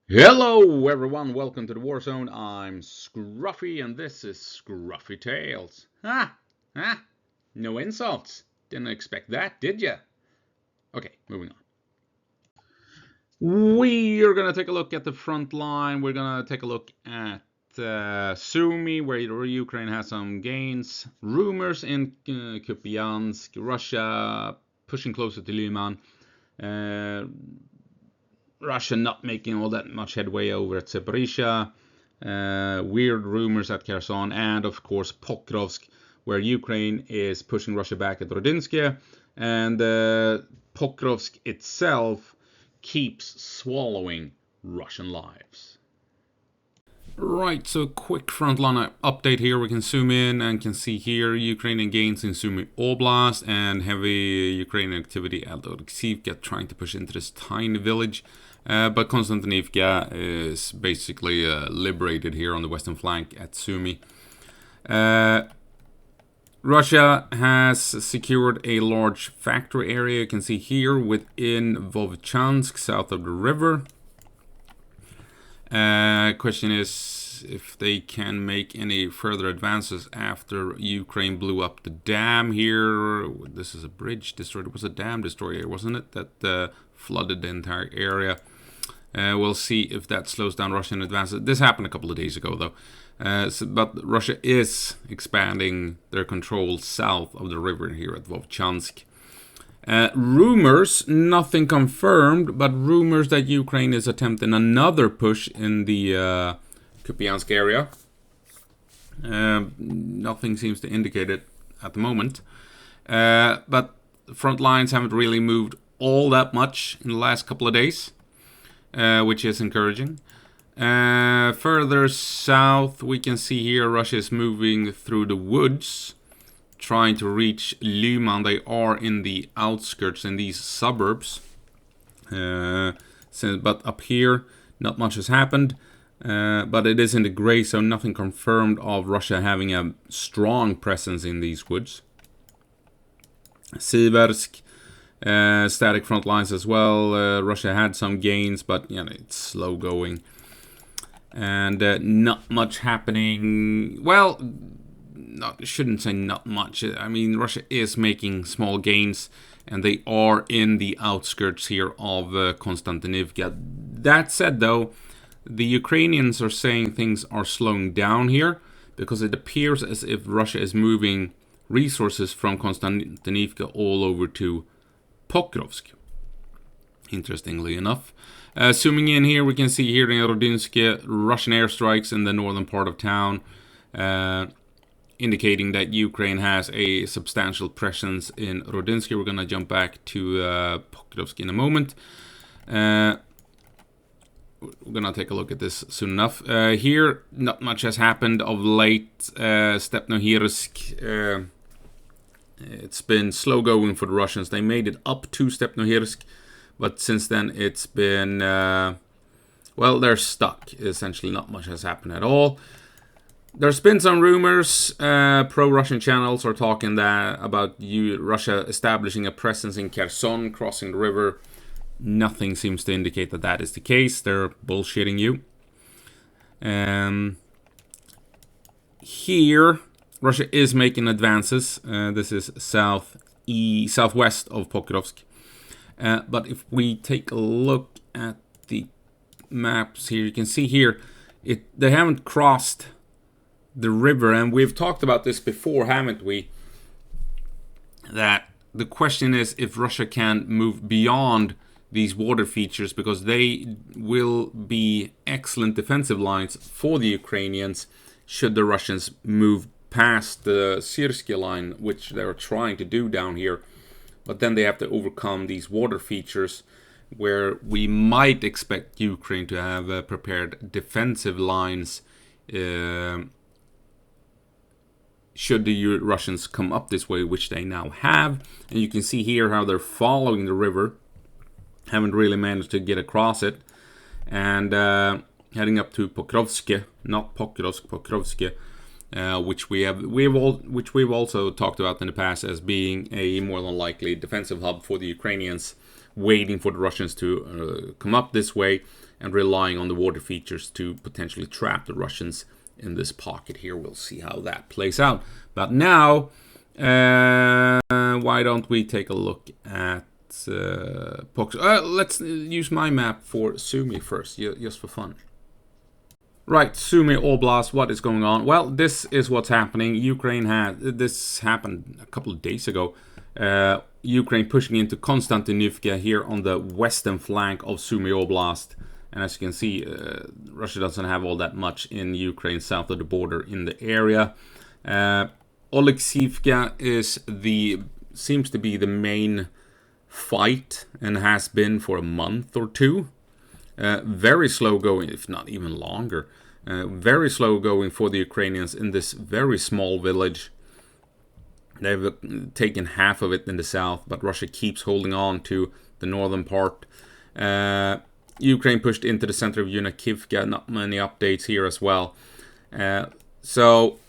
Hello everyone, welcome to the War Zone. I'm Scruffy and this is Skruffytalez. No insults. Didn't expect that, did ya? Okay, moving on. We are gonna take a look at the front line. We're gonna take a look at Sumy, where Ukraine has some gains. Rumors in Kupiansk, Russia pushing closer to Lyman. Russia not making all that much headway over at Zaporizhia. Weird rumors at Kherson, and of course Pokrovsk, where Ukraine is pushing Russia back at Rodinsk, and Pokrovsk itself keeps swallowing Russian lives. Right, so a quick frontline update here. We can zoom in and can see here Ukrainian gains in Sumy Oblast and heavy Ukrainian activity at Pokrovsk, trying to push into this tiny village. But Konstantinyvka is basically liberated here on the western flank at Sumy. Russia has secured a large factory area, you can see here, within Vovchansk, south of the river. Question is if they can make any further advances after Ukraine blew up the dam here. This is a bridge destroyed. It was a dam destroyer, wasn't it? That flooded the entire area. We'll see if that slows down Russian advances. This happened a couple of days ago, though. But Russia is expanding their control south of the river here at Vovchansk. Rumors, nothing confirmed, but rumors that Ukraine is attempting another push in the Kupiansk area. Nothing seems to indicate it at the moment. But front lines haven't really moved all that much in the last couple of days, which is encouraging. Further south, we can see here Russia is moving through the woods, trying to reach Lyman. They are in the outskirts, in these suburbs. But up here, not much has happened. But it is in the gray, so nothing confirmed of Russia having a strong presence in these woods. Siversk, static front lines as well. Russia had some gains, but it's slow going. And not much happening. Well, shouldn't say not much. I mean, Russia is making small gains, and they are in the outskirts here of Konstantinyvka. That said, though, the Ukrainians are saying things are slowing down here, because it appears as if Russia is moving resources from Konstantinyvka all over to Pokrovsk, interestingly enough. Zooming in here, we can see here in Rodinsk, Russian airstrikes in the northern part of town, indicating that Ukraine has a substantial presence in Rodinsk. We're going to jump back to Pokrovsk in a moment. We're going to take a look at this soon enough. Here, not much has happened of late. Stepnohirsk, it's been slow going for the Russians. They made it up to Stepnohirsk, but since then it's been, well, they're stuck. Essentially, not much has happened at all. There's been some rumors. Pro-Russian channels are talking about Russia establishing a presence in Kherson, crossing the river. Nothing seems to indicate that that is the case. They're bullshitting you. Here, Russia is making advances. This is southwest of Pokrovsk. But if we take a look at the maps here, you can see here they haven't crossed the river, and we've talked about this before, haven't we? That the question is if Russia can move beyond these water features, because they will be excellent defensive lines for the Ukrainians should the Russians move past the Syrsky line, which they're trying to do down here. But then they have to overcome these water features, where we might expect Ukraine to have prepared defensive lines should the Russians come up this way, which they now have. And you can see here how they're following the river. Haven't really managed to get across it. And heading up to Pokrovsk, not Pokrovsk, Pokrovsk, which we've also talked about in the past as being a more than likely defensive hub for the Ukrainians, waiting for the Russians to come up this way and relying on the water features to potentially trap the Russians in this pocket here. We'll see how that plays out. But now, why don't we take a look at Pokrovsk? Let's use my map for Sumy first, just for fun. Right, Sumy Oblast, what is going on? Well, this is what's happening. Ukraine had, this happened a couple of days ago. Ukraine pushing into Konstantinyvka here on the western flank of Sumy Oblast. And as you can see, Russia doesn't have all that much in Ukraine south of the border in the area. Oleksivka seems to be the main fight and has been for a month or two. Very slow going, if not even longer. Very slow going for the Ukrainians in this very small village. They've taken half of it in the south, but Russia keeps holding on to the northern part. Ukraine pushed into the center of Yunakivka. Not many updates here as well. So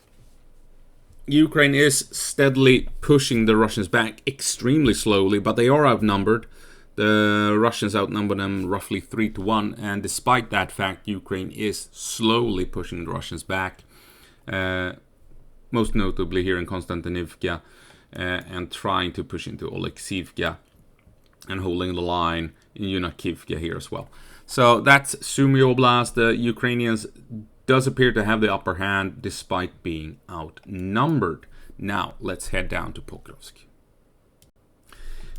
Ukraine is steadily pushing the Russians back extremely slowly, but they are outnumbered. The Russians outnumber them roughly 3-1, and despite that fact, Ukraine is slowly pushing the Russians back. Most notably here in Konstantinyvka, and trying to push into Oleksivka and holding the line in Yunakivka here as well. So that's Sumy Oblast. The Ukrainians does appear to have the upper hand despite being outnumbered. Now let's head down to Pokrovsk.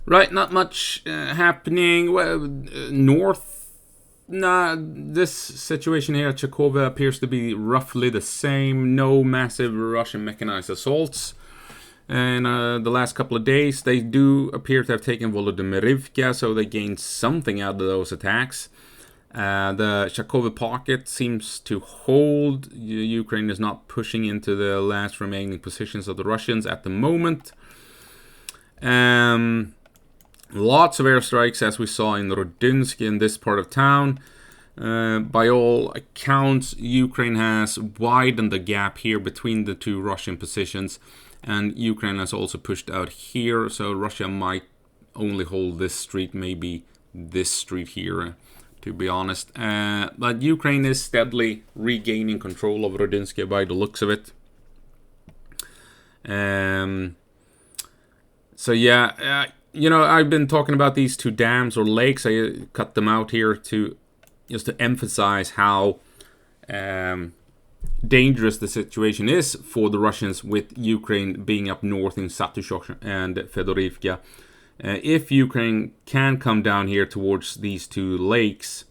Right, not much happening. Well, north, this situation here at Chakova appears to be roughly the same. No massive Russian mechanized assaults. And the last couple of days, they do appear to have taken Volodymyrivka, so they gained something out of those attacks. The Chakova pocket seems to hold. Ukraine is not pushing into the last remaining positions of the Russians at the moment. Lots of airstrikes, as we saw in Rodynsk in this part of town. By all accounts, Ukraine has widened the gap here between the two Russian positions, and Ukraine has also pushed out here, so Russia might only hold this street, maybe this street here, to be honest. But Ukraine is steadily regaining control of Rodynsk by the looks of it. So yeah, you know, I've been talking about these two dams or lakes. I cut them out here just to emphasize how dangerous the situation is for the Russians with Ukraine being up north in Satushok and Fedorivka. If Ukraine can come down here towards these two lakes,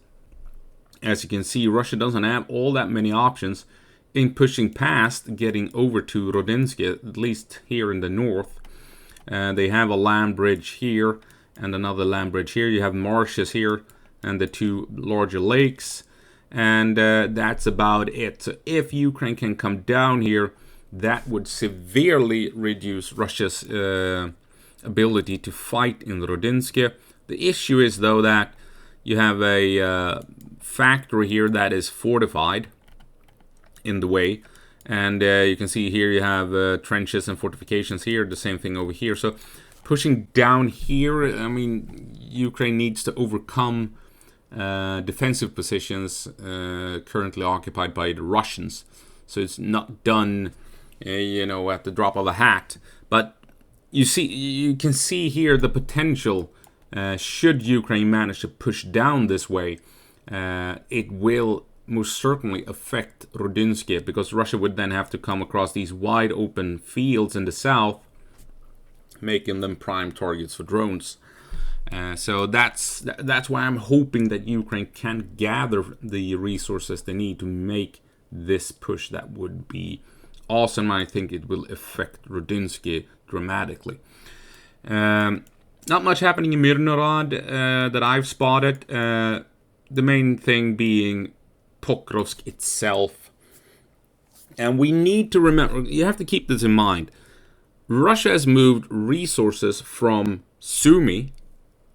as you can see, Russia doesn't have all that many options in pushing past, getting over to Rodynsk, at least here in the north. They have a land bridge here and another land bridge here. You have marshes here and the two larger lakes, and that's about it. So if Ukraine can come down here, that would severely reduce Russia's ability to fight in Rodynsk. The issue is, though, that you have a factory here that is fortified in the way. And you can see here you have trenches and fortifications here, the same thing over here. So pushing down here, I mean, Ukraine needs to overcome defensive positions currently occupied by the Russians. So it's not done, you know, at the drop of a hat. But you can see here the potential. Should Ukraine manage to push down this way, it will most certainly affect Rodynsk, because Russia would then have to come across these wide open fields in the south, making them prime targets for drones. So that's why I'm hoping that Ukraine can gather the resources they need to make this push. That would be awesome. I think it will affect Rodynsk dramatically. Not much happening in Mirnorod that I've spotted. The main thing being Pokrovsk itself. And we need to remember, you have to keep this in mind. Russia has moved resources from Sumy,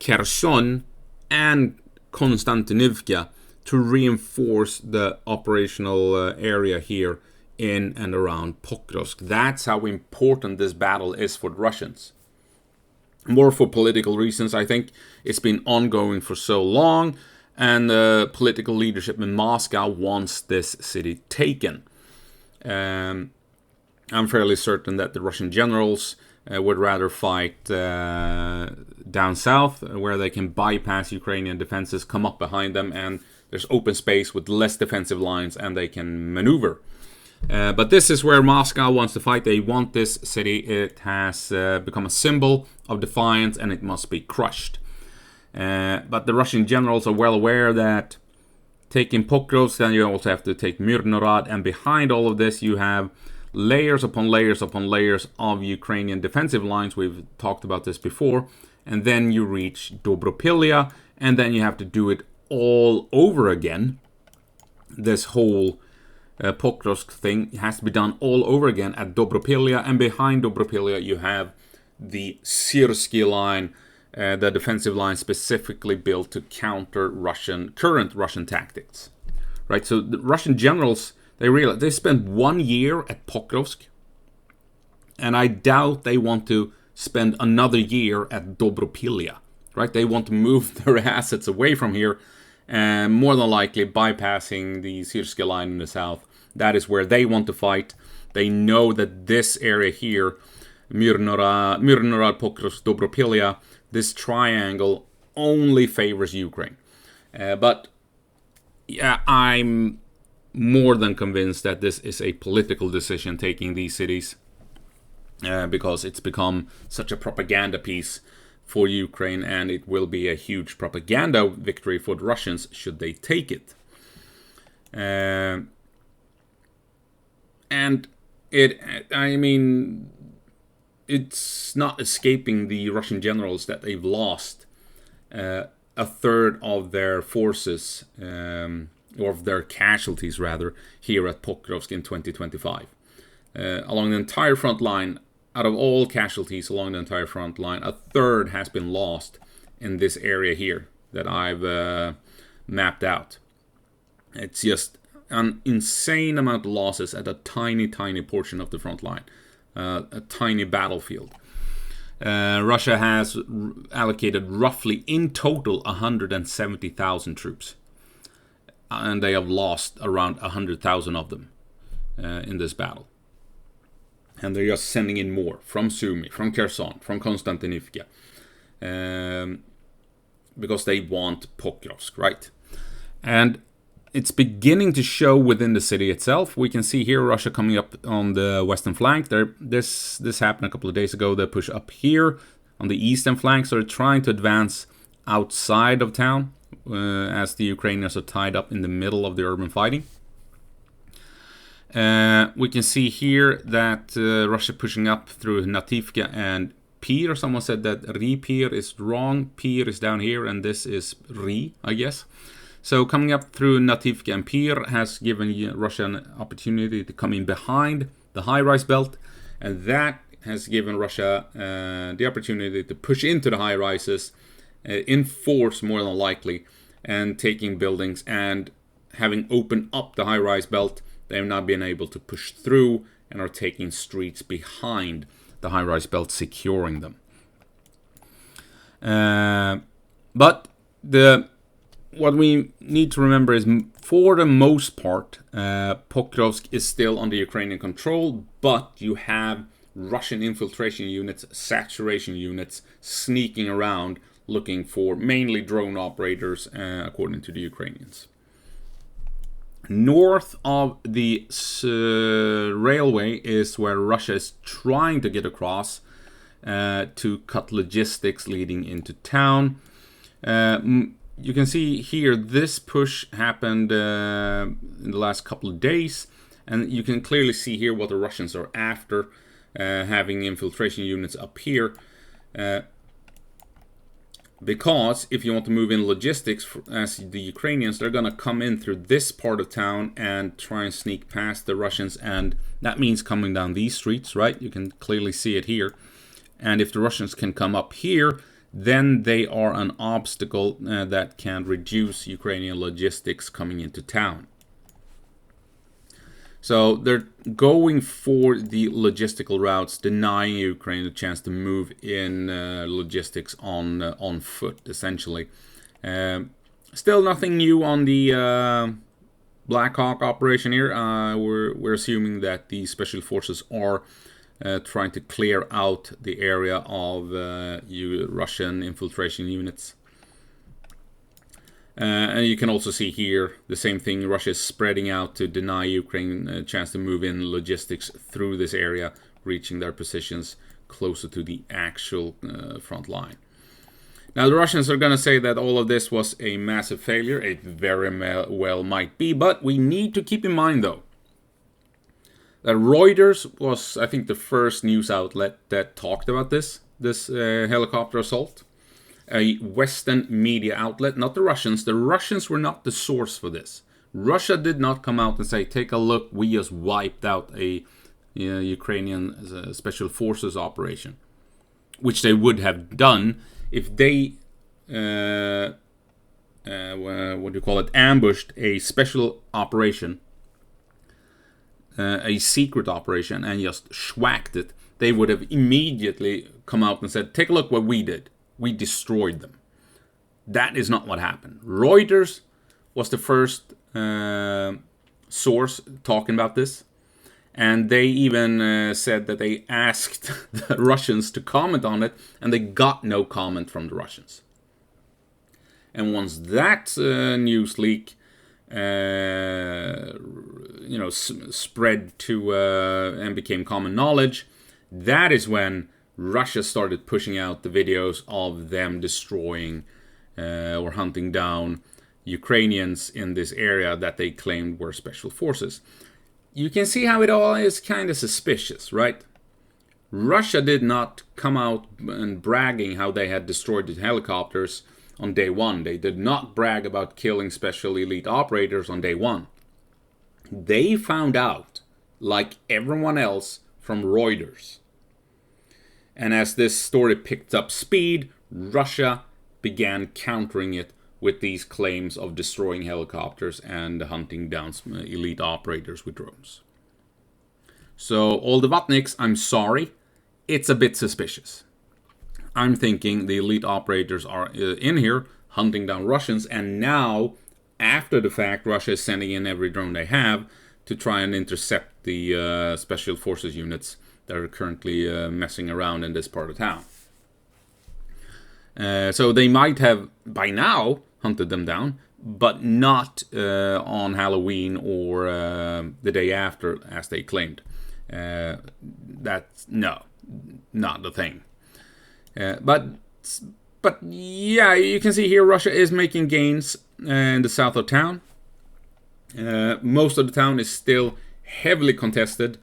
Kherson, and Konstantinyvka to reinforce the operational area here in and around Pokrovsk. That's how important this battle is for the Russians. more for political reasons. I think it's been ongoing for so long, and the political leadership in Moscow wants this city taken. I'm fairly certain that the Russian generals would rather fight down south, where they can bypass Ukrainian defenses, come up behind them, and there's open space with less defensive lines, and they can maneuver. But this is where Moscow wants to fight. They want this city. It has become a symbol of defiance, and it must be crushed. But the Russian generals are well aware that taking Pokrovsk, then you also have to take Myrnorod, and behind all of this you have layers upon layers upon layers of Ukrainian defensive lines. We've talked about this before. And then you reach Dobropilya, and then you have to do it all over again. This whole Pokrovsk thing has to be done all over again at Dobropilya, and behind Dobropilya you have the Syrsky line, the defensive line specifically built to counter current Russian tactics. Right, so the Russian generals, they realize they spent 1 year at Pokrovsk, and I doubt they want to spend another year at Dobropilya. Right, they want to move their assets away from here, and more than likely bypassing the Syrsky line in the south. That is where they want to fight. They know that this area here, Myrnorod, Pokrovsk, Dobropilya, this triangle only favors Ukraine. But yeah, I'm more than convinced that this is a political decision, taking these cities, because it's become such a propaganda piece for Ukraine, and it will be a huge propaganda victory for the Russians should they take it. And it's not escaping the Russian generals that they've lost a third of their forces, or of their casualties rather, here at Pokrovsk in 2025. Along the entire front line, out of all casualties along the entire front line, a third has been lost in this area here that I've mapped out. It's just an insane amount of losses at a tiny, tiny portion of the front line. A tiny battlefield. Russia has allocated roughly in total 170,000 troops. And they have lost around 100,000 of them in this battle. And they're just sending in more from Sumy, from Kherson, from Konstantinyvka. Because they want Pokrovsk, right? And it's beginning to show within the city itself. We can see here Russia coming up on the western flank. This happened a couple of days ago. They push up here on the eastern flank. So they're trying to advance outside of town as the Ukrainians are tied up in the middle of the urban fighting. We can see here that Russia pushing up through Nativka and Pir. Someone said that Ri-Pir is wrong. Pir is down here, and this is Ri, I guess. So coming up through Nativka and Pir has given Russia an opportunity to come in behind the high-rise belt, and that has given Russia the opportunity to push into the high-rises in force, more than likely, and taking buildings. And having opened up the high-rise belt, they have now been able to push through and are taking streets behind the high-rise belt, securing them. But what we need to remember is, for the most part, Pokrovsk is still under Ukrainian control, but you have Russian infiltration units, saturation units, sneaking around, looking for mainly drone operators, according to the Ukrainians. North of the railway is where Russia is trying to get across to cut logistics leading into town. You can see here this push happened in the last couple of days, and you can clearly see here what the Russians are after, having infiltration units up here. Because if you want to move in logistics, as the Ukrainians, they're going to come in through this part of town and try and sneak past the Russians, and that means coming down these streets, right? You can clearly see it here. And if the Russians can come up here, then they are an obstacle that can reduce Ukrainian logistics coming into town. So they're going for the logistical routes, denying Ukraine a chance to move in logistics on foot, essentially. Still nothing new on the Black Hawk operation here. We're assuming that the special forces are trying to clear out the area of Russian infiltration units. And you can also see here the same thing. Russia is spreading out to deny Ukraine a chance to move in logistics through this area, reaching their positions closer to the actual front line. Now the Russians are going to say that all of this was a massive failure. It very well might be, but we need to keep in mind though that Reuters was, I think, the first news outlet that talked about this helicopter assault. A Western media outlet, not the Russians. The Russians were not the source for this. Russia did not come out and say, take a look, we just wiped out a Ukrainian special forces operation. Which they would have done if they, ambushed a special operation, a secret operation, and just schwacked it. They would have immediately come out and said, take a look what we did. We destroyed them. That is not what happened. Reuters was the first source talking about this. And they even said that they asked the Russians to comment on it, and they got no comment from the Russians. And once that news leak, spread to and became common knowledge, that is when Russia started pushing out the videos of them destroying or hunting down Ukrainians in this area that they claimed were special forces. You can see how it all is kind of suspicious, right? Russia did not come out and bragging how they had destroyed the helicopters on day one. They did not brag about killing special elite operators on day one. They found out, like everyone else, from Reuters. And as this story picked up speed, Russia began countering it with these claims of destroying helicopters and hunting down elite operators with drones. So, all the Vatniks, I'm sorry, it's a bit suspicious. I'm thinking the elite operators are in here hunting down Russians, and now, after the fact, Russia is sending in every drone they have to try and intercept the special forces units that are currently messing around in this part of town. So they might have, by now, hunted them down, but not on Halloween or the day after, as they claimed. That's, no, not the thing. But yeah, you can see here Russia is making gains in the south of town. Most of the town is still heavily contested.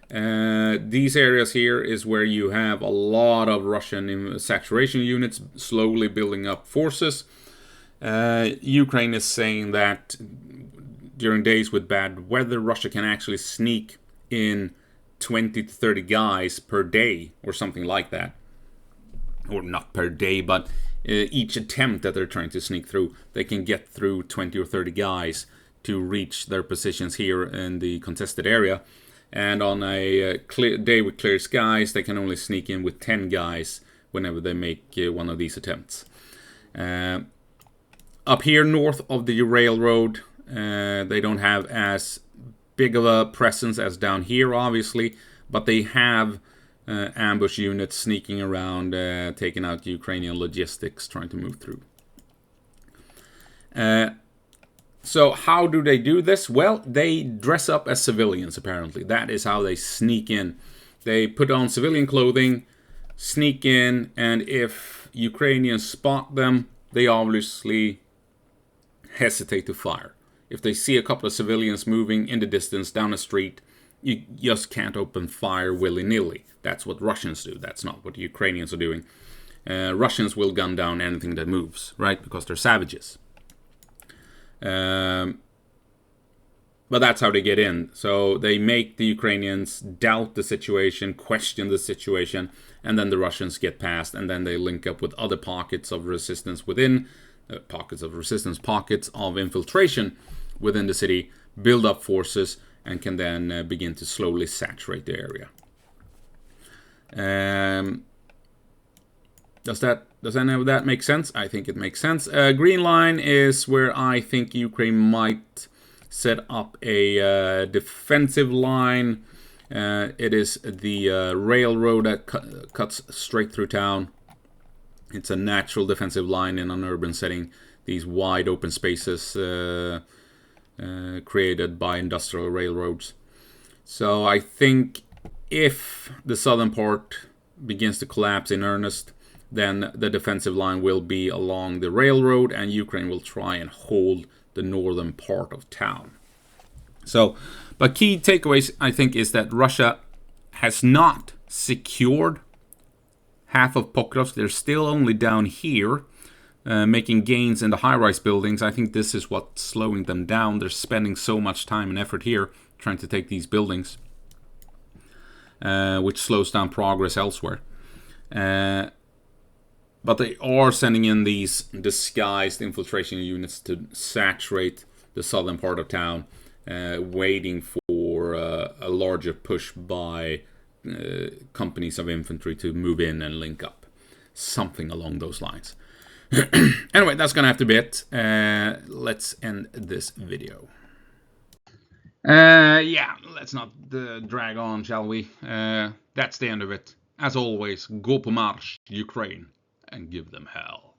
These areas here is where you have a lot of Russian saturation units slowly building up forces. Ukraine is saying that during days with bad weather, Russia can actually sneak in 20 to 30 guys per day or something like that. Or not per day, but each attempt that they're trying to sneak through, they can get through 20 or 30 guys to reach their positions here in the contested area. And on a day with clear skies, they can only sneak in with 10 guys whenever they make one of these attempts. Up here north of the railroad, they don't have as big of a presence as down here, obviously, but they have ambush units sneaking around, taking out Ukrainian logistics, trying to move through. So how do they do this? Well, they dress up as civilians, apparently. That is how they sneak in. They put on civilian clothing, sneak in, and if Ukrainians spot them, they obviously hesitate to fire. If they see a couple of civilians moving in the distance down a street, you just can't open fire willy-nilly. That's what Russians do. That's not what the Ukrainians are doing. Russians will gun down anything that moves, right? Because they're savages. But that's how they get in. So they make the Ukrainians doubt the situation, question the situation, and then the Russians get past, and then they link up with other pockets of resistance within, pockets of infiltration within the city, build up forces, and can then begin to slowly saturate the area. Does any of that make sense? I think it makes sense. Green line is where I think Ukraine might set up a defensive line. It is the railroad that cuts straight through town. It's a natural defensive line in an urban setting. These wide open spaces created by industrial railroads. So I think if the southern part begins to collapse in earnest, then the defensive line will be along the railroad, and Ukraine will try and hold the northern part of town. So, but key takeaways, I think, is that Russia has not secured half of Pokrovsk. They're still only down here, making gains in the high-rise buildings. I think this is what's slowing them down. They're spending so much time and effort here trying to take these buildings, which slows down progress elsewhere. But they are sending in these disguised infiltration units to saturate the southern part of town, waiting for a larger push by companies of infantry to move in and link up. Something along those lines. Anyway, that's going to have to be it. Let's end this video. Yeah, let's not drag on, shall we? That's the end of it. As always, go på marsch, Ukraine, and give them hell.